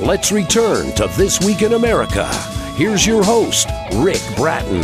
Let's return to This Week in America. Here's your host, Rick Bratton.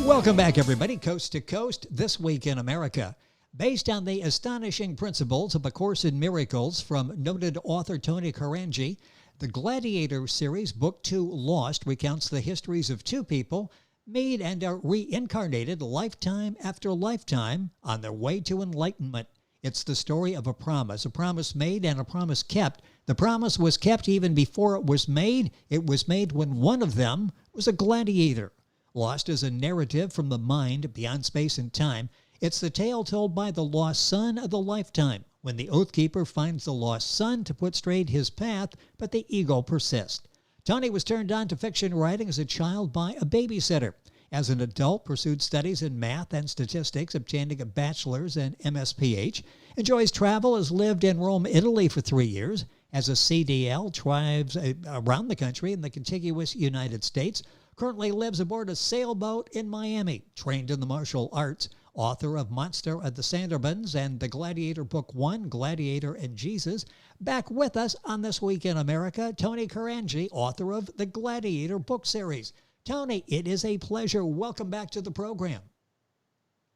Welcome back, everybody. Coast to Coast, This Week in America. Based on the astonishing principles of A Course in Miracles from noted author Tony Carangi, the Gladiator series, Book 2, Lost, recounts the histories of two people made and are reincarnated lifetime after lifetime on their way to enlightenment. It's the story of a promise made and a promise kept. The promise was kept even before it was made. It was made when one of them was a gladiator. Lost is a narrative from the mind beyond space and time. It's the tale told by the lost son of the lifetime, when the Oathkeeper finds the lost son to put straight his path, but the ego persists. Tony was turned on to fiction writing as a child by a babysitter. As an adult, pursued studies in math and statistics, obtaining a bachelor's and MSPH. Enjoys travel, has lived in Rome, Italy for 3 years. As a CDL, drives around the country in the contiguous United States. Currently lives aboard a sailboat in Miami. Trained in the martial arts. Author of Monster of the Sanderbans and the Gladiator Book 1, Gladiator and Jesus. Back with us on This Week in America, Tony Carangi, author of the Gladiator book series. Tony, it is a pleasure. Welcome back to the program.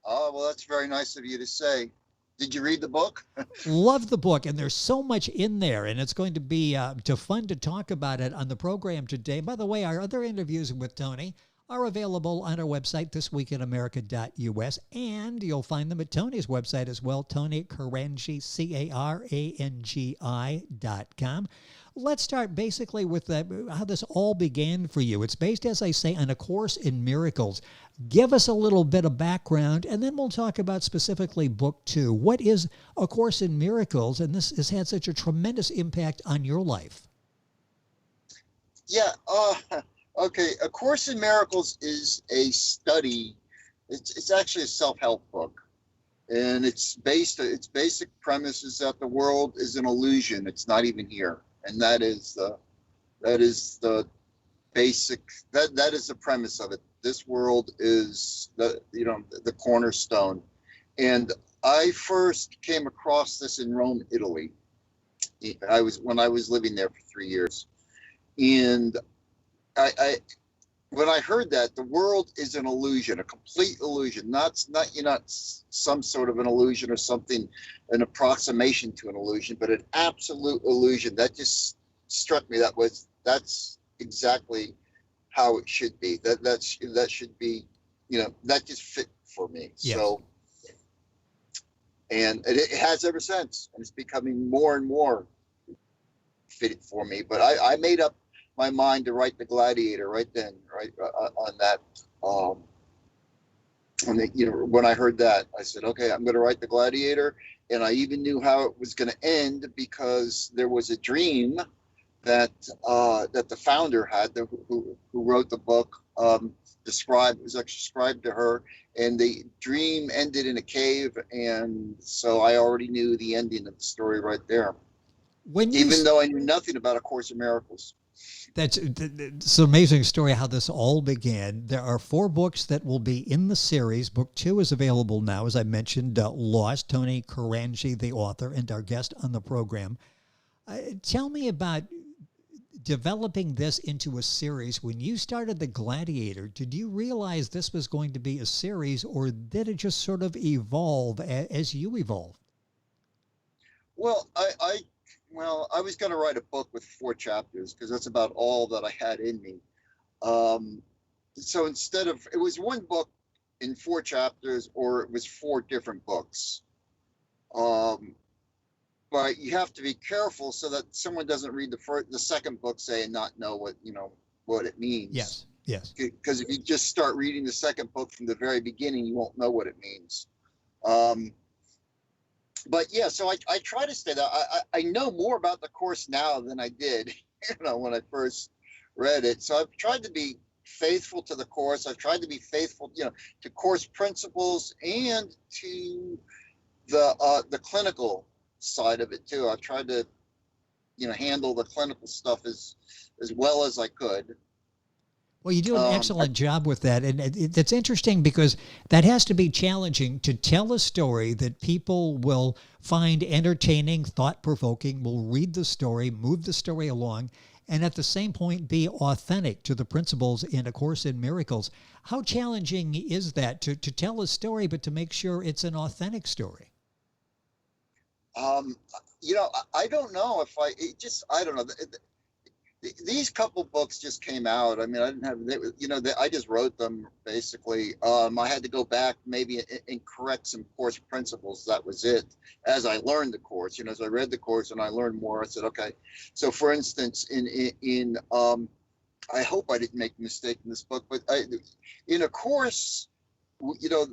Oh, well, that's very nice of you to say. Did you read the book? Love the book, and there's so much in there, and it's going to be fun to talk about it on the program today. By the way, our other interviews with Tony are available on our website, thisweekinamerica.us, and you'll find them at Tony's website as well, Tony Carangi, Carangi.com. Let's start basically with how this all began for you. It's based, as I say, on A Course in Miracles. Give us a little bit of background, and then we'll talk about specifically Book 2. What is A Course in Miracles, and this has had such a tremendous impact on your life? Yeah, okay. A Course in Miracles is a study. It's actually a self-help book, and its basic premise is that the world is an illusion. It's not even here. And that is the basic, that is the premise of it. This world is the cornerstone. And I first came across this in Rome, Italy. When I was living there for 3 years. And when I heard that the world is an illusion, a complete illusion, not some sort of an illusion or something, an approximation to an illusion, but an absolute illusion, that just struck me. That's exactly how it should be. That should be, that just fit for me. Yes. So, and it has ever since, and it's becoming more and more fitted for me. But I made up my mind to write the Gladiator right then, on that. When I heard that, I said, okay, I'm going to write the Gladiator. And I even knew how it was going to end, because there was a dream that the founder had, who wrote the book, was described to her, and the dream ended in a cave. And so I already knew the ending of the story right there, even though I knew nothing about A Course in Miracles. It's an amazing story how this all began. There are 4 books that will be in the series. Book 2 is available now, as I mentioned, Lost, Tony Carangi, the author, and our guest on the program. Tell me about developing this into a series. When you started the Gladiator, did you realize this was going to be a series, or did it just sort of evolve as you evolved? Well, I was going to write a book with 4 chapters, because that's about all that I had in me. So instead of, it was one book in 4 chapters, or it was 4 different books. But you have to be careful so that someone doesn't read the second book, say, and not know what it means. Yes. Yes. Because if you just start reading the second book from the very beginning, you won't know what it means. But yeah, so I try to stay that. I know more about the course now than I did, when I first read it. So I've tried to be faithful to the course. I've tried to be faithful, to course principles and to the clinical side of it too. I've tried to, handle the clinical stuff as well as I could. Well, you do an Um, excellent job with that. And it's interesting because that has to be challenging to tell a story that people will find entertaining, thought provoking, will read the story, move the story along, and at the same point be authentic to the principles in A Course in Miracles. How challenging is that to tell a story, but to make sure it's an authentic story? um, I don't know if I don't know. These couple books just came out. I mean, I didn't have, I just wrote them basically. I had to go back maybe and correct some course principles. That was it. As I learned the course, as I read the course and I learned more, I said, okay. So, for instance, I hope I didn't make a mistake in this book, but in A Course, you know,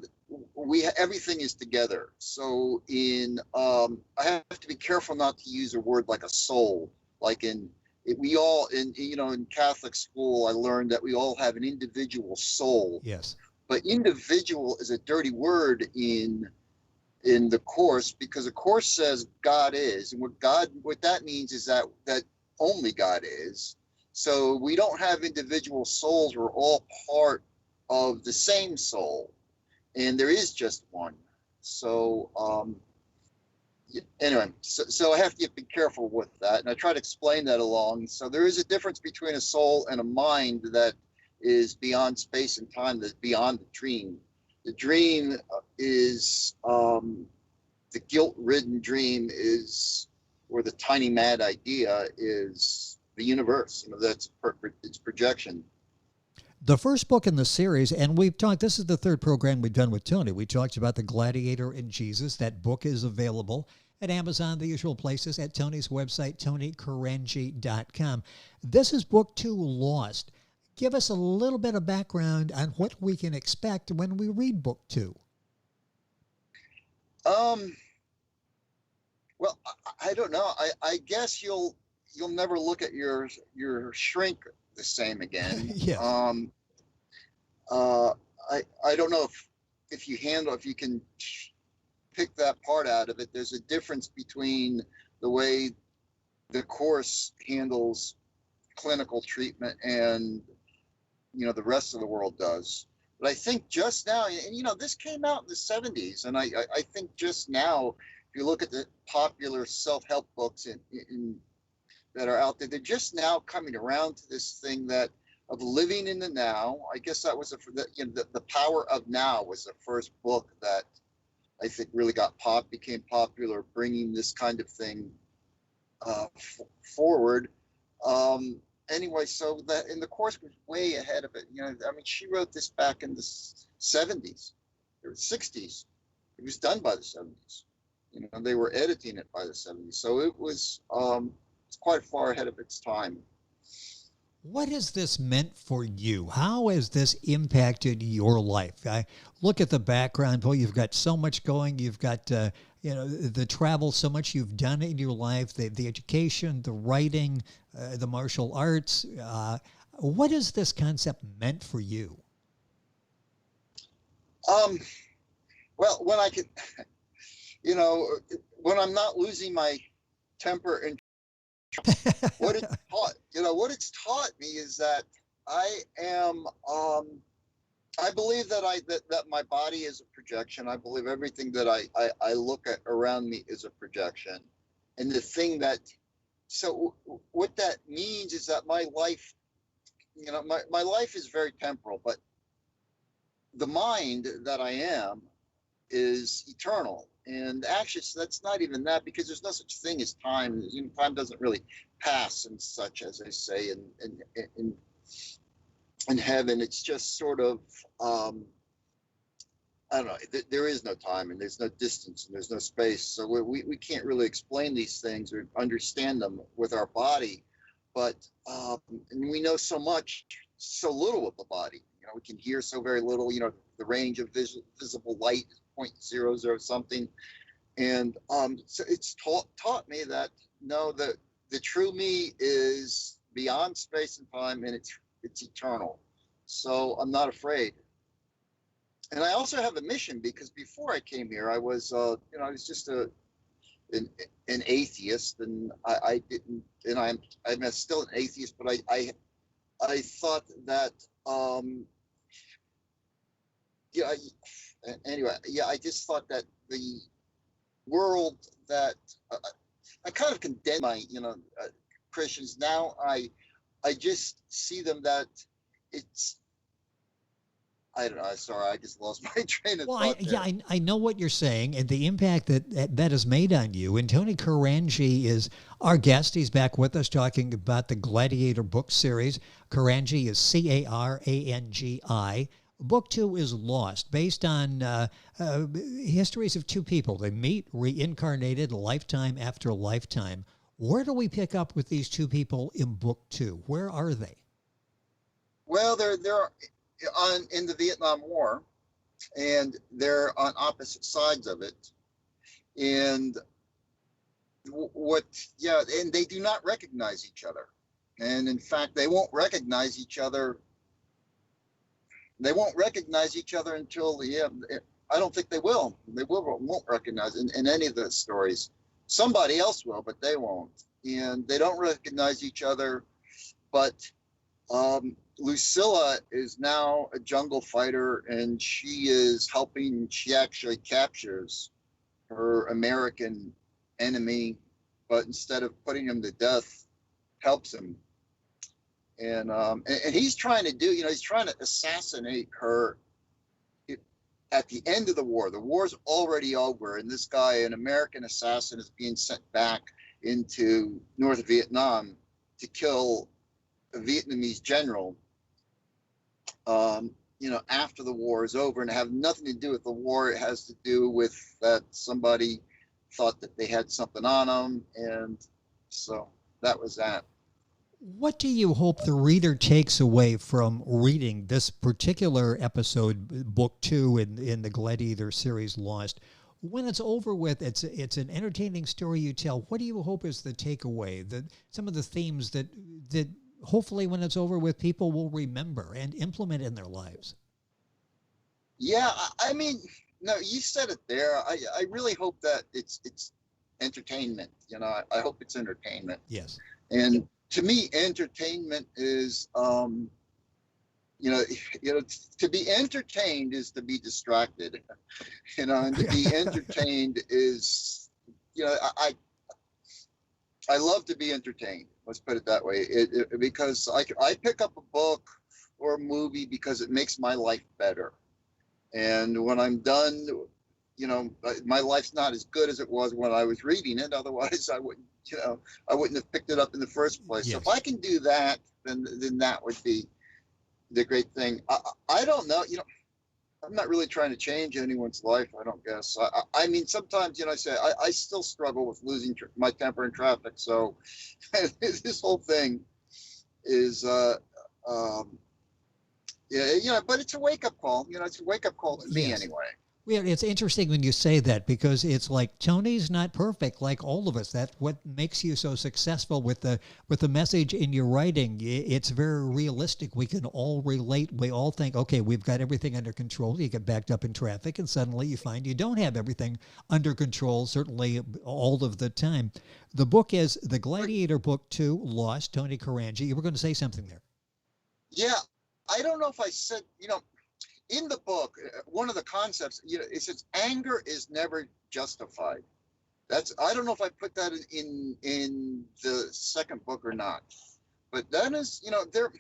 everything is together. So I have to be careful not to use a word like a soul, like we all in Catholic school, I learned that we all have an individual soul. Yes. But individual is a dirty word in the course, because the course says God is, and what that means is that only God is. So we don't have individual souls. We're all part of the same soul, and there is just one. So anyway, so I have to be careful with that, and I try to explain that along. So there is a difference between a soul and a mind that is beyond space and time, that's beyond the dream. The dream is the guilt-ridden dream is, or the tiny mad idea is the universe. That's its projection. The first book in the series, and we've talked, this is the third program we've done with Tony. We talked about the Gladiator and Jesus. That book is available at Amazon, the usual places, at Tony's website, tonycarangi.com. This is book 2, Lost. Give us a little bit of background on what we can expect when we read book 2. Well, I don't know. I guess you'll never look at your shrink the same again. Yes. I don't know if you can pick that part out of it. There's a difference between the way the course handles clinical treatment and the rest of the world does. But I think just now, and this came out in the 70s, and I think just now, if you look at the popular self-help books that are out there, they're just now coming around to this thing of living in the now. I guess that was the Power of Now was the first book that I think really became popular, bringing this kind of thing forward. Anyway, so that in the course was way ahead of it. She wrote this back in the 70s or 60s. It was done by the 70s. They were editing it by the 70s. So it was it's quite far ahead of its time. What has this meant for you? How has this impacted your life? I look at the background. Boy, you've got so much going. You've got, the travel, so much you've done in your life, the education, the writing, the martial arts. What has this concept meant for you? Well, when I can, when I'm not losing my temper and what it's taught me is that I am I believe that my body is a projection. I believe everything that I look at around me is a projection. And so what that means is that my life, my life is very temporal, but the mind that I am is eternal. And actually, that's not even that, because there's no such thing as time. Time doesn't really pass and such, as they say in heaven. It's just sort of, I don't know, there is no time, and there's no distance, and there's no space. So we can't really explain these things or understand them with our body. But and we know so little of the body. We can hear so very little. The range of visible light is 0.00 something. And so it's taught me that, no, the true me is beyond space and time, and it's eternal. So I'm not afraid. And I also have a mission, because before I came here, I was I was just an atheist, and I didn't, and I'm still an atheist, but I thought that yeah. Anyway, yeah, I just thought that the world that I kind of condemn my, Christians now. I just see them that it's. I don't know. Sorry, I just lost my train of Well, thought there. I know what you're saying and the impact that has made on you. And Tony Carangi is our guest. He's back with us talking about the Gladiator book series. Carangi is Carangi. Book 2 is Lost, based on histories of two people. They meet, reincarnated, lifetime after lifetime. Where do we pick up with these two people in Book 2? Where are they? Well, they're on in the Vietnam War, and they're on opposite sides of it. And and they do not recognize each other. And in fact, they won't recognize each other. They won't recognize each other until I don't think they will. They won't recognize in any of the stories. Somebody else will, but they won't. And they don't recognize each other. But Lucilla is now a jungle fighter, and she is helping. She actually captures her American enemy, but instead of putting him to death, helps him. And he's trying to he's trying to assassinate her at the end of the war. The war's already over, and this guy, an American assassin, is being sent back into North Vietnam to kill a Vietnamese general, after the war is over, and have nothing to do with the war. It has to do with that somebody thought that they had something on them, and so that was that. What do you hope the reader takes away from reading this particular episode, Book 2 in the Gladiator series, Lost? When it's over with, it's an entertaining story you tell. What do you hope is the takeaway? Some of the themes that hopefully when it's over with, people will remember and implement in their lives. Yeah, I mean, no, you said it there. I really hope that it's entertainment. I hope it's entertainment. Yes. And to me, entertainment is, to be entertained is to be distracted, and to be entertained is, I love to be entertained. Let's put it that way. Because I pick up a book or a movie because it makes my life better. And when I'm done, my life's not as good as it was when I was reading it. Otherwise, I wouldn't have picked it up in the first place. Yes. So if I can do that, then that would be the great thing. I don't know. I'm not really trying to change anyone's life, I don't guess. I mean, sometimes, I say I still struggle with losing my temper in traffic. So this whole thing is, but it's a wake-up call. It's a wake-up call to me anyway. Yeah, it's interesting when you say that, because it's like Tony's not perfect like all of us. That's what makes you so successful with the message in your writing. It's very realistic. We can all relate. We all think, okay, we've got everything under control. You get backed up in traffic, and suddenly you find you don't have everything under control, certainly all of the time. The book is The Gladiator, Book 2, Lost, Tony Carangi. You were going to say something there. Yeah, I don't know if I said, in the book, one of the concepts, it says anger is never justified. I don't know if I put that in the second book or not, but that is, there are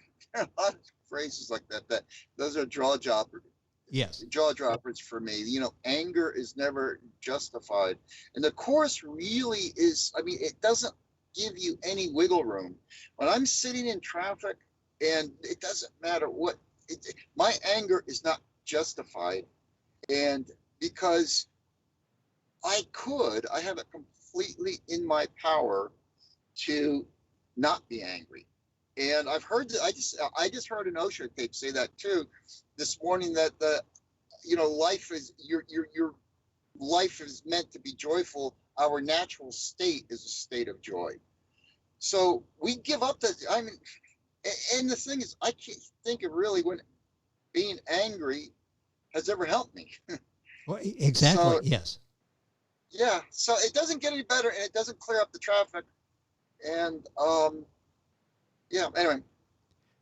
a lot of phrases like that those are jaw droppers. Yes. Jaw droppers for me. Anger is never justified. And the course really is, it doesn't give you any wiggle room. When I'm sitting in traffic, and it doesn't matter what, my anger is not justified, and because I have it completely in my power to not be angry. And I've heard that, I just heard an Osho tape say that too this morning, that life is your life is meant to be joyful. Our natural state is a state of joy. So we give up and the thing is, I can't think of really when being angry has ever helped me. Well, exactly. So, yes. Yeah. So it doesn't get any better, and it doesn't clear up the traffic. And anyway.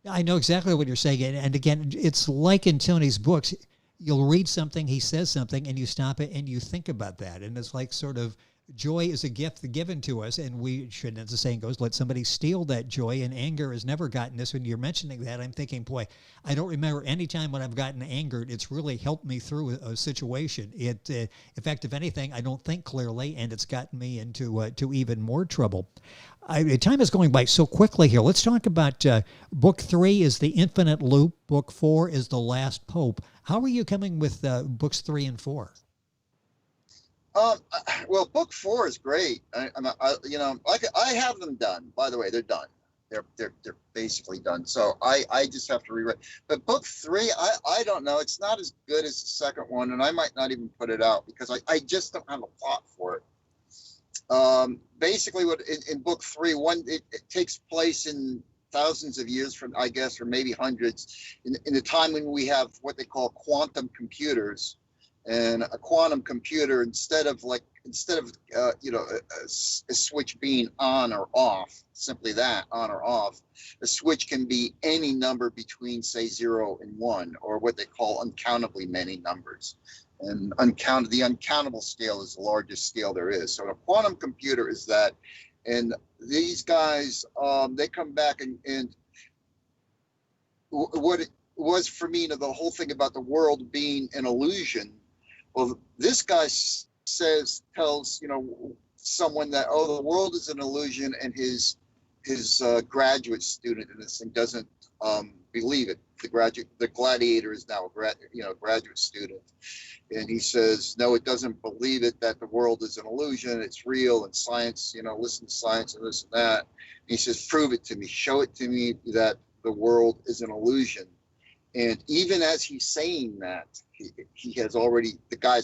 I know exactly what you're saying. And again, it's like in Tony's books, you'll read something, he says something, and you stop it and you think about that. And it's like sort of joy is a gift given to us, and we shouldn't, as the saying goes, let somebody steal that joy. And anger has never gotten this. When you're mentioning that, I'm thinking, boy, I don't remember any time when I've gotten angered. It's really helped me through a situation. In fact, if anything, I don't think clearly, and it's gotten me into to even more trouble. Time is going by so quickly here. Let's talk about book 3 is The Infinite Loop. Book 4 is The Last Pope. How are you coming with books 3 and 4? Well, book 4 is great. I have them done. By the way, they're done. They're basically done. So I just have to rewrite. But book 3, I don't know. It's not as good as the second one, and I might not even put it out because I just don't have a plot for it. Basically, what in book 3, it takes place in thousands of years from, I guess, or maybe hundreds, in the time when we have what they call quantum computers. And a quantum computer, instead of a switch being on or off, simply that, on or off, a switch can be any number between, say, 0 and 1, or what they call uncountably many numbers. And the uncountable scale is the largest scale there is. So a quantum computer is that. And these guys, they come back and what it was for me, the whole thing about the world being an illusion. Well, this guy tells someone that, the world is an illusion, and his graduate student in this thing doesn't believe it. The Gladiator is now a graduate student, and he says, no, it doesn't believe it, that the world is an illusion, it's real, and science, listen to science and this and that. And he says, prove it to me, show it to me that the world is an illusion. And even as he's saying that, the guy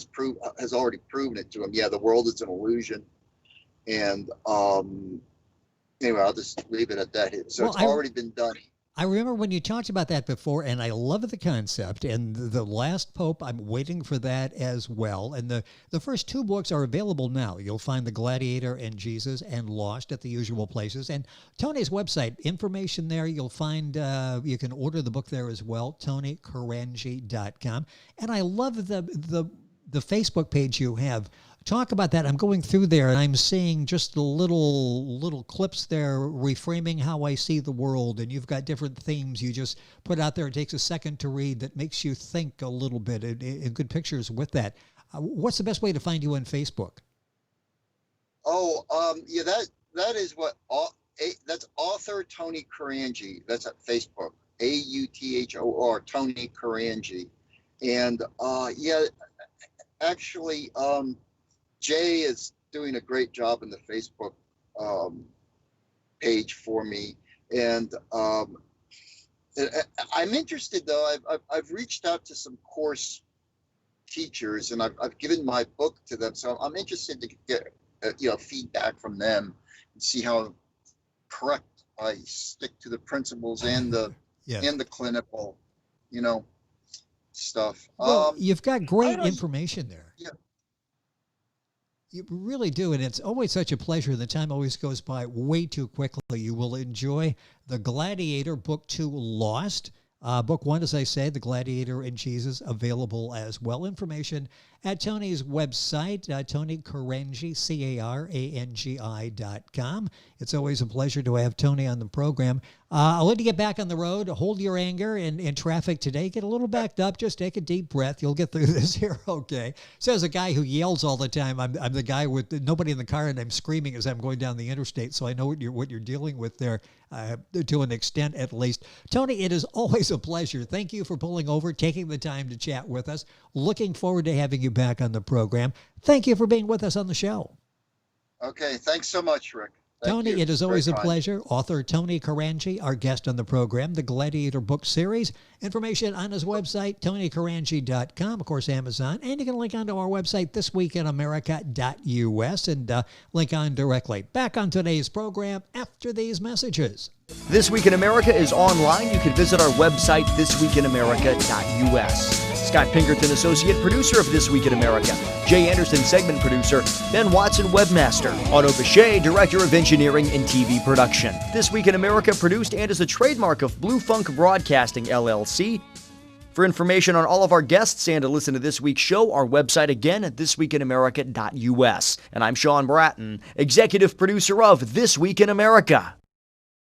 has already proven it to him. Yeah, the world is an illusion. And anyway, I'll just leave it at that. So it's already been done. I remember when you talked about that before, and I love the concept. And The Last Pope, I'm waiting for that as well. And the first 2 books are available now. You'll find The Gladiator and Jesus and Lost at the usual places. And Tony's website, information there. You'll find, you can order the book there as well, TonyCarangi.com. And I love the Facebook page you have. Talk about that. I'm going through there and I'm seeing just the little clips there reframing how I see the world. And you've got different themes you just put out there. It takes a second to read that makes you think a little bit, and good pictures with that. What's the best way to find you on Facebook? Yeah, that is that's author Tony Carangi. That's at Facebook, AUTHOR, Tony Carangi. And actually, Jay is doing a great job in the Facebook page for me, and I'm interested though. I've reached out to some course teachers, and I've given my book to them, so I'm interested to get feedback from them and see how correct I stick to the principles and the and the clinical, stuff. Well, you've got great information there. Yeah. You really do, and it's always such a pleasure. The time always goes by way too quickly. You will enjoy The Gladiator, Book 2, Lost. Book 1, as I say, The Gladiator and Jesus, available as well. Information at Tony's website, Tony Carangi, CARANGI.com. It's always a pleasure to have Tony on the program. I'll let you get back on the road. Hold your anger in traffic today. Get a little backed up. Just take a deep breath. You'll get through this here okay. Says a guy who yells all the time. I'm the guy with nobody in the car, and I'm screaming as I'm going down the interstate, so I know what you're dealing with there to an extent at least. Tony, it is always a pleasure. Thank you for pulling over, taking the time to chat with us. Looking forward to having you back on the program. Thank you for being with us on the show. Okay, thanks so much, Rick. Tony, it is always a pleasure. Author Tony Carangi, our guest on the program, the Gladiator book series. Information on his website, TonyCarangi.com, of course, Amazon. And you can link onto our website, thisweekinamerica.us, and link on directly. Back on today's program after these messages. This Week in America is online. You can visit our website, thisweekinamerica.us. Scott Pinkerton, associate producer of This Week in America. Jay Anderson, segment producer. Ben Watson, webmaster. Otto Bechet, director of engineering and TV production. This Week in America produced and is a trademark of Blue Funk Broadcasting, LLC. For information on all of our guests and to listen to this week's show, our website again at thisweekinamerica.us. And I'm Sean Bratton, executive producer of This Week in America.